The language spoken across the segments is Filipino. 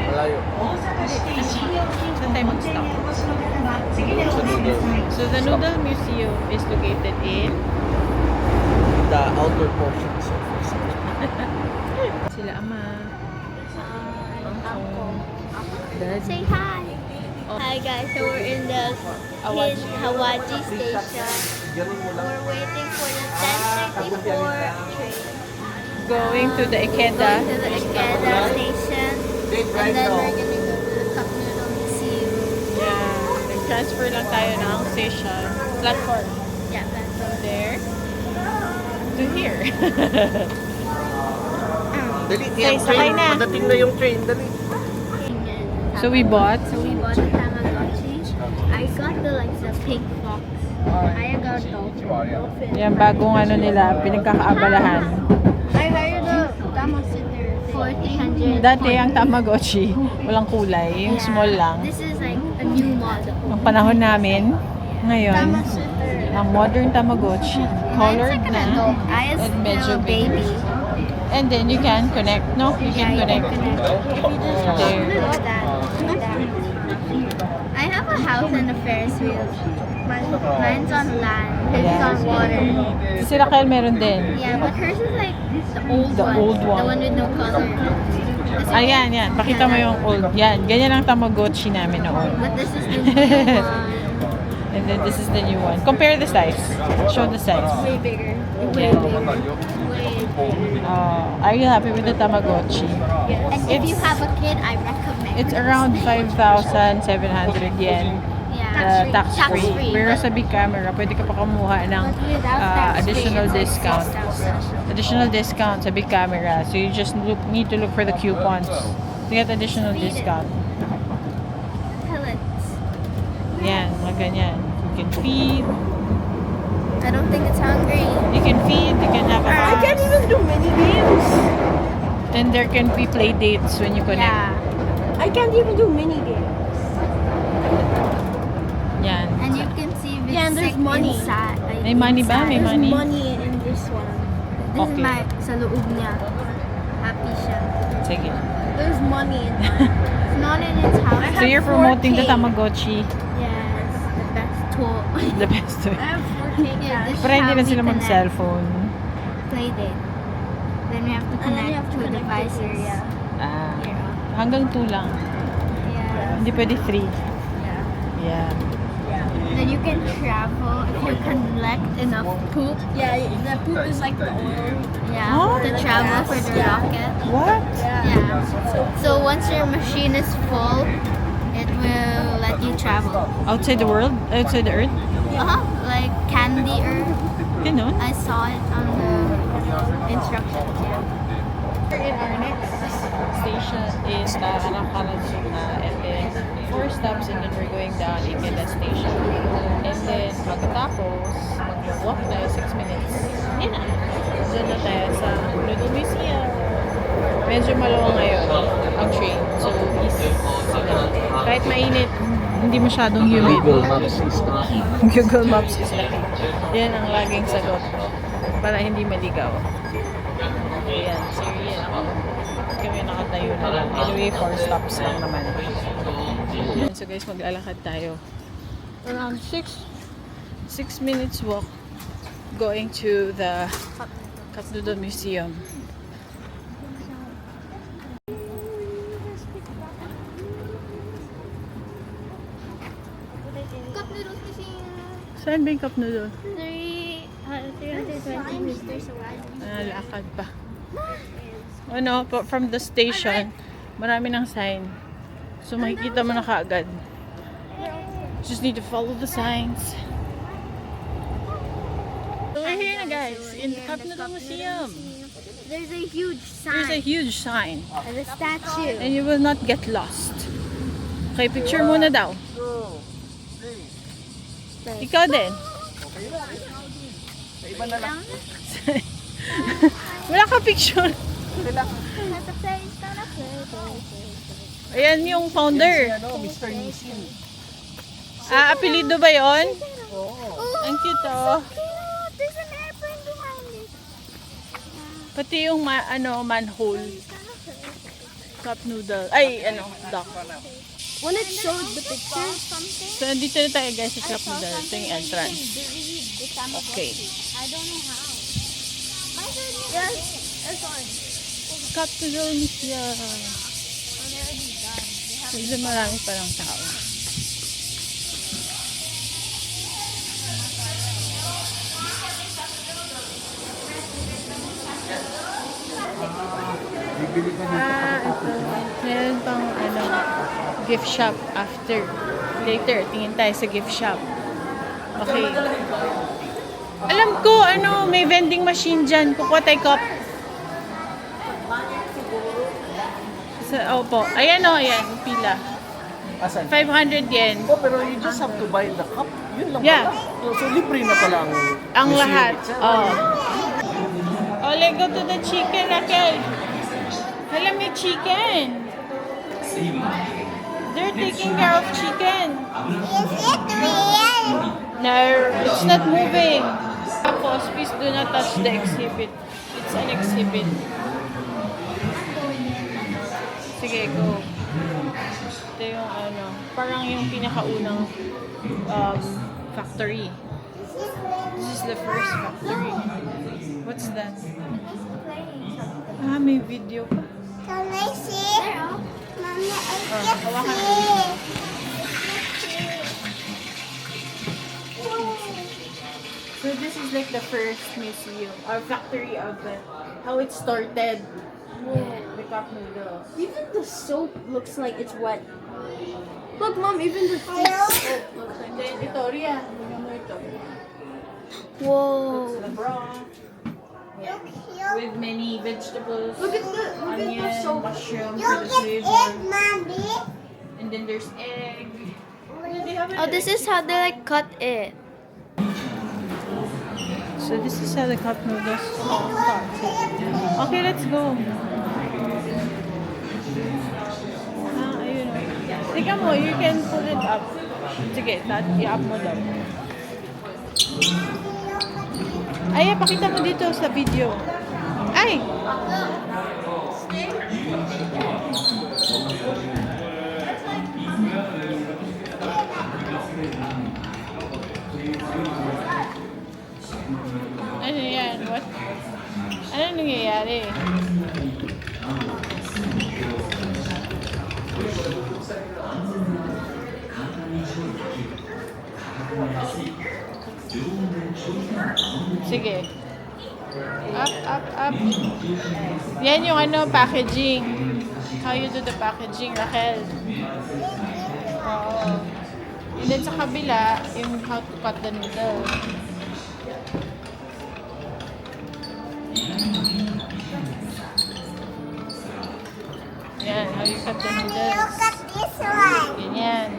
Malayo. Saan tayo mag-stop? So the Noodle Museum is located in The outer portions of sila ama. Say hi. Hi guys, so we're in the Hawaji station. We're waiting for the 10:54 train. Going to the Ikeda. Going to the Ikeda station. And then we're gonna go to the Cup Noodle Museum. Yeah. Nag-transfer lang tayo ng station. Platform. Yeah, that's From there to here. Dali, Okay, sakay na. Padating na yung train, dali. So we bought. So we bought the Tamagotchi. I got the pink fox. I got dolphin. Yan, bagong ano nila, pinagkakaabalahan. I hired the Tamagotchi for 300. Dati ang Tamagotchi, walang kulay, yung small lang. This is like a new model. Ang panahon namin, ngayon, Tamagotchi. ang modern Tamagotchi, colored Mine's like an na, adult. I is and medyo still a baby. and then you can connect, no? You can connect. If you just There. look at that. I have a house and a Ferris wheel. Mine's on land. His is on water. Si Raquel meron din. Yeah, but hers is like The old one. The one with no color. Ayan, yan. Pakita mo yung old. Yan, ganyan ang Tamagotchi namin noon. But this is the new one. And then this is the new one. Compare the size. Show the size. Way bigger. Way Yeah. bigger. Way bigger. Are you happy with the Tamagotchi? And if you have a kid, I recommend. It's around 5,700 yen. Yeah. Tax-free. Pero sa big camera, pwede ka pa kumuha ng additional discount. Additional discount sa big camera. So you just need to look for the coupons to get additional discount. Pellets. Yan, mga ganyan. You can feed. I don't think it's hungry. You can feed. You can have a I house. can't even do mini games. Then there can be play dates when you connect. Yeah. I can't even do mini games. Yan. And you can see if it's Yeah, and there's sick money. inside. Like, May money ba? May inside. money? Money in this one. This Okay. is my sa loob niya. Happy siya. Sige. There's money in mine. It's not in its house. So you're promoting the Tamagotchi. Yes, the best tool. The best way. I have 4K Yeah, this Para is hindi how na we sila connect. mag-cellphone. Play date. Then we have to And then connect you have to to the connect devices. this. Yeah. Ah. Here. Hanggang 2 lang. Yeah. Hindi pwede 3. Yeah. Yeah. Then you can travel if you collect enough poop. Yeah, the poop is like the oil. Yeah. What? To travel for the rocket. What? Yeah. So once your machine is full, it will let you travel. Outside the world? Outside the earth? Like Candy Earth. Ganun? I saw it on the instructions. Yeah. In our next station is Hanakanajima, and then 4 stops, and then we're going down Ikeda Station. And then pagkatapos, mag-walk tayo 6 minutes. Yan na. Diyan na tayo sa Noodle Museum. Medyo maluwang ngayon ang train. So, easy. Kahit mainit, hindi masyadong humid. Google Maps is the key. Google Maps is the key. Yan ang laging sagot para hindi maligaw. Ayan, so yan ako. Kami nakatayo na lang. Anyway, 4 stops lang naman. Ayan, so guys, maglalakad tayo. Around 6 minutes walk going to the Cup Noodle Museum. Cup noodles machine. Saan ba yung Cup Noodle? 320 meters away. Lakad pa. Ano, from the station, marami ng sign. So makikita mo na kaagad. Just need to follow the signs. So we're here na guys, in the Cup Noodle Museum. There's a huge There's a sign huge sign. and a statue. And you will not get lost. Okay, picture muna daw. Ikaw din. Wala ka picture. Ayan yung founder. Mr. Nissin. Ah, apelido ba yon? Oh, Ang cute oh. there's an airplane behind it. Pati yung manhole. Cup noodle. Ay, ano, duck. When it showed the picture, So, nandito na tayo guys sa cup noodle. Ito yung entrance. Okay. I don't know how. yes, it's on. Cup noodle ni siya. Medyo marami pa lang tao. Bibili ka dito. Ito. Meron pang ano, gift shop after. Later, tingin tayo sa gift shop. Okay. Alam ko, ano, may vending machine dyan. Kukuha tayo cup. Opo. Ayan o, ayan. Pila. Asan? 500 yen. Oh, pero you just have to buy the cup. Yun lang Yeah. pala. So, libre na pala Ang museum lahat. itself. Oh. Oh, let's go to the chicken, Raquel. Hala, may chicken. They're taking care of chicken. Is it real? No, it's not moving. Tapos, please do not touch the exhibit. It's an exhibit. Sige, go. Ito yung ano, parang yung pinakaunang factory. This is the first factory. What's that? Ah, may video pa. Can I see? Mommy, I can hawakan mo. see. So this is like the first museum or factory of how it started. Yeah. The cup noodles. Even the soap looks like it's wet. Look, Mom, even the Hello? soap looks like And then ito, Ria. Tingnan mo ito. Whoa. The broth. Look, look. With many vegetables. Look at the Onion, soap. mushroom for Look the at flavor. it, Mommy. And then there's egg. And then they have Oh, this is how they like cut it. So this is how the cup noodles starts. Okay, let's go. Ah, ayun o. Tika mo, you can pull it up. Sige, i-up mo daw. Ay, pakita mo dito sa video. Ay! Ano yan? What? Ano nangyayari? Sige. Up. Yan yung ano, packaging. How you do the packaging, Raquel. Oo. And then sa kabila, yung how to cut the noodle. Yan, how you cut the noodles. Look at this one. Ganyan.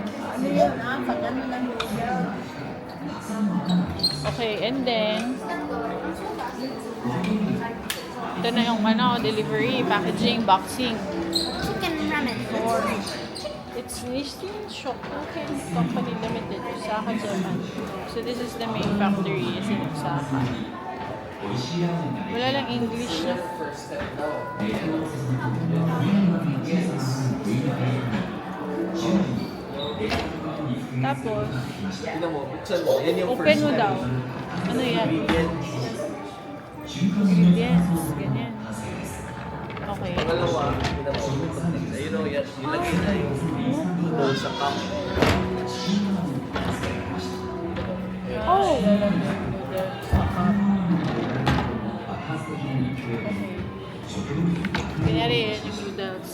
Okay, and then ito na yung ano, delivery, packaging, boxing. Chicken ramen. For it's Nissin Shokuken Company Limited, Osaka, Japan. So this is the main factory is in Osaka. Wala lang English na. Tapos, Tignan mo, buksan mo. Yan yung open first mo step. daw. Ano yan? Ingredients. Ingredients, ganyan. Okay. Pangalawa, tignan mo. Ayun o, yan. Ilagay na yung noodle sa cup. Oh! Kunyari yan yung noodles.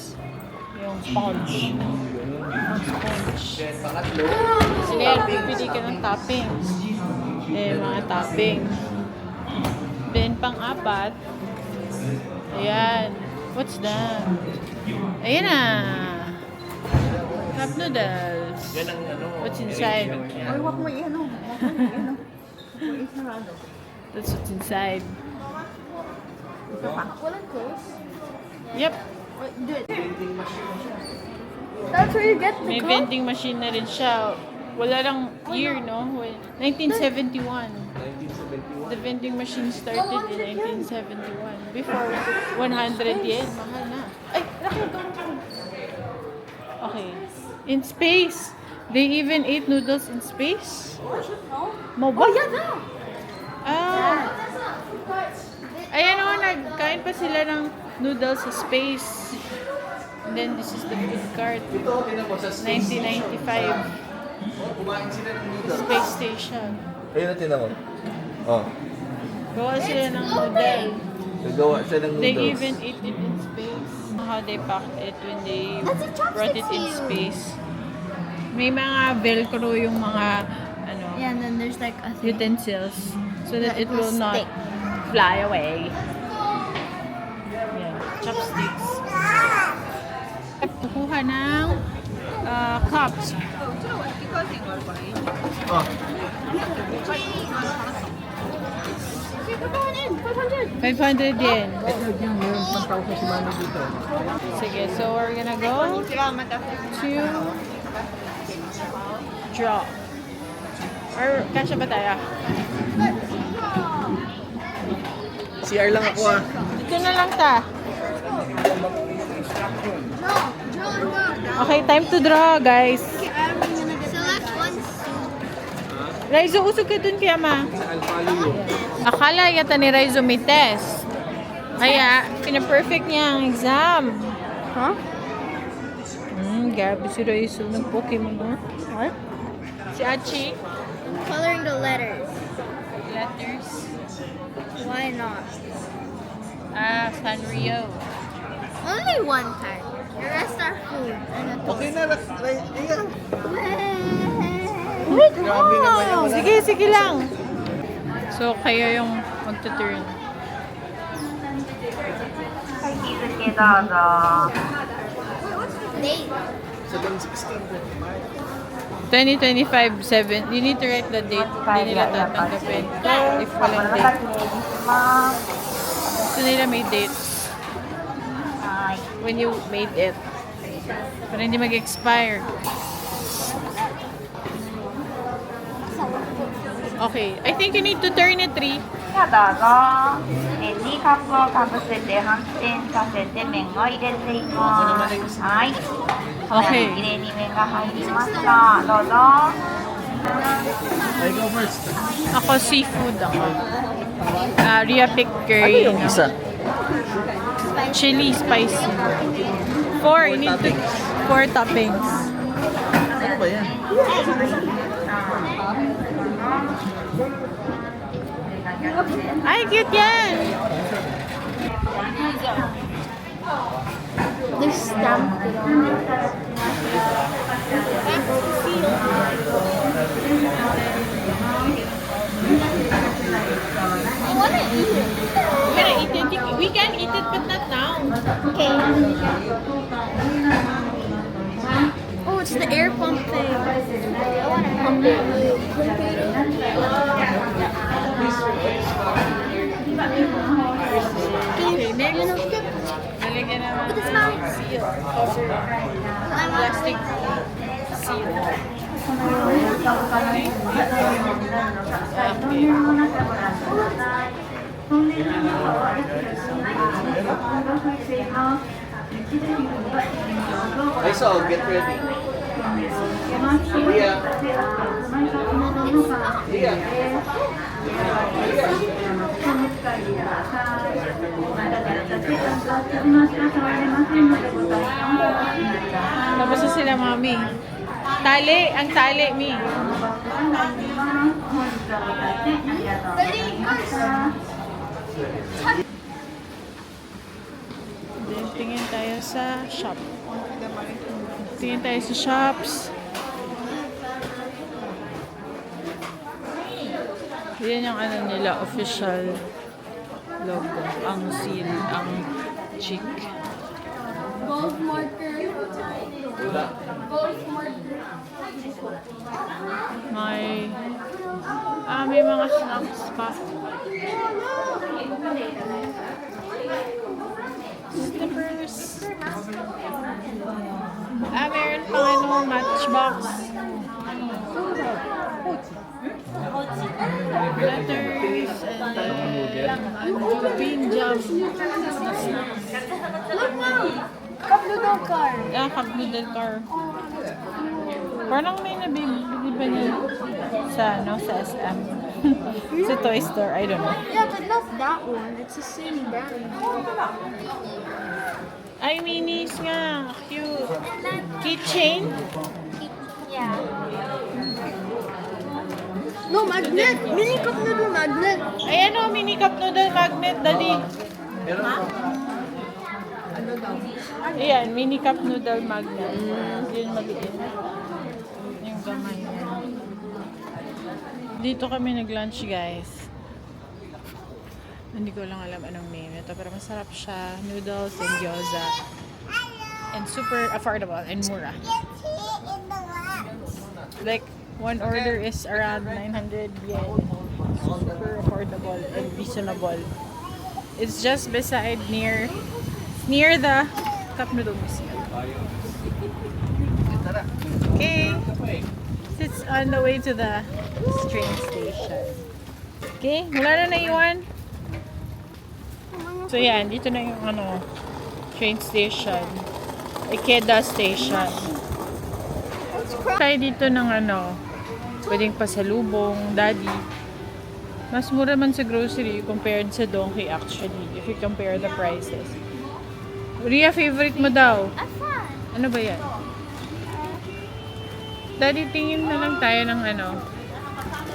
Yung sponge. Ang sponge. Then, pangatlo, Sige, pipili ka ng toppings. Mga topping. Then, pang-apat. Ayan. What's that? Ayan na. Cup noodles. yan ang ano. What's inside? Ay, wag mo yan o. That's what's inside. Walang close. Yep. Do it. That's where you get the May cup? vending machine na rin siya. Wala lang year, no? 1971. 1971. The vending machine started in 1971. Before, 100 yen. Mahal na. Ay, Raquel, go. In space. They even ate noodles in space. Mo ba? Ah. Ayan o, nagkain pa sila ng noodles sa space. And then this is the food cart. Ito, tinan mo sa space. 1995. Kumain sila ng noodles. Space station. Ayun na, tinan mo. Oh. Gawa sila ng noodle. Nagawa siya ng They noodles. even ate it in space. How they packed it when they That's a chopstick brought it in for you. space. May mga velcro yung mga ano Yeah, and then there's like a thing. utensils so that That it will will not stick. fly away. Yeah, chopsticks. Kukuha ng cups. Oh. 500 yen. Ito yung meron pang tao si Mami dito. Sige, so we're gonna go to draw. Or kasha ba tayo? CR lang ako ah. Dito na lang ta. Okay, time to draw, guys. Select one. Raizo, usog ka dun kaya ma. I'll follow you. Akala yata ni Raizo may test. Kaya, pina-perfect niya ang exam. Huh? Gabi si Raizo ng Pokemon, no? What? Si Achi. Coloring the letters. Letters. Why not? Sanrio. Only one time. The rest are food. And Okay na, ayan. Wow! Sige, sige lang. So, kayo yung magtuturn. どうぞ。 Date. 2025-7. You need to write the date. Hindi nila tatanggapin. If walang date. Gusto nila may dates. When you made it. Para hindi mag-expire. Okay. I think you need to turn it 3. ではどうぞ。2カップをかぶせて反転させて麺を入れています。はい。Okay. きれいに麺が入りました。どうぞ。 I go first. Ako seafood ako. Ria pick curry. Ano yung isa? Chili spicy. 4. You need to 4 toppings. Ano ba yan? Ay, cute yan! They're stamped it on. I want to eat it. We're gonna eat it. We can eat it, but not now. Okay. Oh, it's the air pump thing. I want to pump it. Okay, next. Lalagyan naman But it's ng mine. seal. Cover. Plastic seal. I saw, get ready. Leah. Tapos na sila, mami. Tali, ang tali, mi. Then, tingin tayo sa shop. Tingin tayo sa shops. Yan yung ano nila, official logo. Ang seal, ang cheek. Golf marker. Golf marker. May mga snacks pa. Slippers. Meron pang ano, matchbox. Letters and bean jam. Look now. Cup noodle car. Cup noodle car. Parang may nabibili ba niya sa, ano, sa SM? Sa toy store, I don't know. Yeah, but not that one. It's the same brand. Ay, minis nga. Cute. Keychain? Yeah. No, magnet. Mini cup noodle magnet. Ayan o, mini cup noodle magnet, dali. Ayan, mini cup noodle magnet. Yun maliit. Yung gamay niya. Dito kami nag-lunch, guys. Hindi ko lang alam anong name ito, pero masarap siya. Noodles and gyoza. And super affordable and mura. Like, one order is around 900 yen. Super affordable and reasonable. It's just beside near the Cup Noodle Museum. Okay. It's on the way to the train station. Okay, wala na naiwan. So yan, dito na yung ano, train station. Ikeda Station. Kaya dito ng ano, pwedeng pasalubong, daddy. Mas mura man sa grocery compared sa Donkey actually, if you compare the prices. Ria, favorite mo daw? Asan? Ano ba yan? Daddy, tingin na lang tayo ng ano,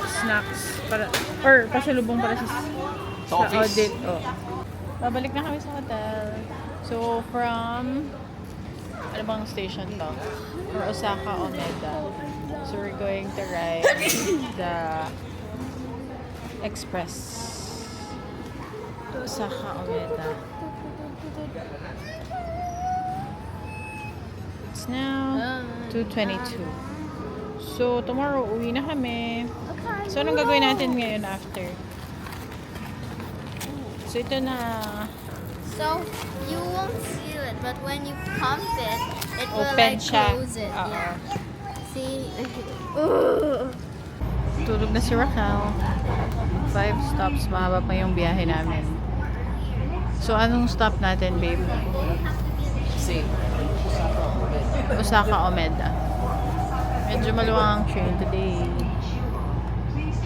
snacks para, or pasalubong para sa audit. Oh. Babalik na kami sa hotel. So, from, ano bang station to? For Osaka, Omeda. So, we're going to ride the express to Osaka, Omeda. It's now 2:22. So, tomorrow, uwi na kami. So, anong gagawin natin ngayon after? So, ito na. So, you won't seal it, but when you pump it, it will Open like siya. close it. Oo. Yeah. See? Tulog na si Raquel. 5 stops, mahaba pa yung biyahe namin. So, anong stop natin, babe? Same. Osaka, Omeda. Medyo maluwang ang train today.